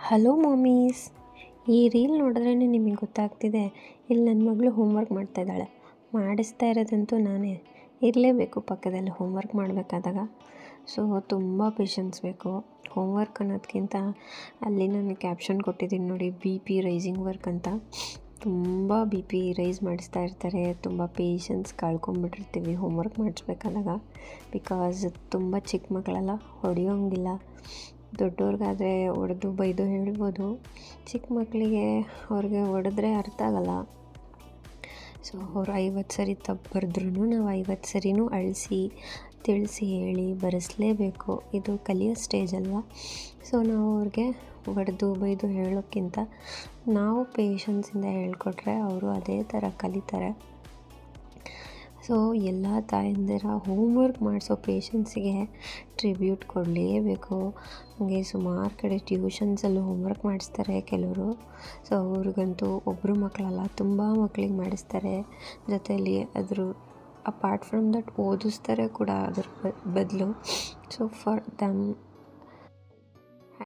Hello ಮಾಮೀಸ್. ಈ reel ನೋಡಿದ್ರೇ ನಿಮಗೆ ಗೊತ್ತಾಗ್ತಿದೆ, ಇಲ್ಲಿ ನನ್ನ ಮಗಳು ಹೋಮ್ವರ್ಕ್ ಮಾಡ್ತಾಯಿದ್ದಾಳೆ. ಮಾಡಿಸ್ತಾ ಇರೋದಂತೂ ನಾನೇ ಇರಲೇಬೇಕು ಪಕ್ಕದಲ್ಲಿ ಹೋಮ್ವರ್ಕ್ ಮಾಡಬೇಕಾದಾಗ. ಸೊ ತುಂಬ ಪೇಷನ್ಸ್ ಬೇಕು. ಹೋಮ್ವರ್ಕ್ ಅನ್ನೋದಕ್ಕಿಂತ ಅಲ್ಲಿ ನಾನು ಕ್ಯಾಪ್ಷನ್ ಕೊಟ್ಟಿದ್ದೀನಿ ನೋಡಿ, BP ರೈಸಿಂಗ್ ವರ್ಕ್ ಅಂತ. ತುಂಬ BP ರೈಸ್ ಮಾಡಿಸ್ತಾ ಇರ್ತಾರೆ. ತುಂಬ ಪೇಷನ್ಸ್ ಕಳ್ಕೊಂಬಿಟ್ಟಿರ್ತೀವಿ ಹೋಮ್ವರ್ಕ್ ಮಾಡಿಸ್ಬೇಕಾದಾಗ. ಬಿಕಾಸ್ ತುಂಬ ಚಿಕ್ಕ ಮಕ್ಕಳೆಲ್ಲ ಹೊಡೆಯೋಂಗಿಲ್ಲ. ದೊಡ್ಡವ್ರಿಗಾದರೆ ಹೊಡೆದು ಬೈದು ಹೇಳ್ಬೋದು. ಚಿಕ್ಕ ಮಕ್ಕಳಿಗೆ ಅವ್ರಿಗೆ ಹೊಡೆದ್ರೆ ಅರ್ಥ ಆಗಲ್ಲ. ಸೊ ಅವ್ರು 50 ಸರಿ ತಪ್ಪು ಬರೆದ್ರೂ ನಾವು 50 ಸರಿನೂ ಅಳಿಸಿ ತಿಳಿಸಿ ಹೇಳಿ ಬರೆಸಲೇಬೇಕು. ಇದು ಕಲಿಯೋ ಸ್ಟೇಜ್ ಅಲ್ವಾ. ಸೊ ನಾವು ಅವ್ರಿಗೆ ಹೊಡೆದು ಬೈದು ಹೇಳೋಕ್ಕಿಂತ ನಾವು ಪೇಷನ್ಸಿಂದ ಹೇಳ್ಕೊಟ್ರೆ ಅವರು ಅದೇ ಥರ ಕಲಿತಾರೆ. ಸೊ ಎಲ್ಲ ತಾಯಂದಿರ ಹೋಮ್ವರ್ಕ್ ಮಾಡಿಸೋ ಪೇಷನ್ಸಿಗೆ ಟ್ರಿಬ್ಯೂಟ್ ಕೊಡಲೇಬೇಕು. ಹಾಗೆ ಸುಮಾರು ಕಡೆ ಟ್ಯೂಷನ್ಸಲ್ಲೂ ಹೋಮ್ವರ್ಕ್ ಮಾಡಿಸ್ತಾರೆ ಕೆಲವರು. ಸೊ ಅವ್ರಿಗಂತೂ ಒಬ್ಬರು ಮಕ್ಕಳಲ್ಲ, ತುಂಬ ಮಕ್ಕಳಿಗೆ ಮಾಡಿಸ್ತಾರೆ. ಜೊತೆಯಲ್ಲಿ ಅಪಾರ್ಟ್ ಫ್ರಮ್ ದಟ್ ಓದಿಸ್ತಾರೆ ಕೂಡ ಅದ್ರ ಬದಲು. So for them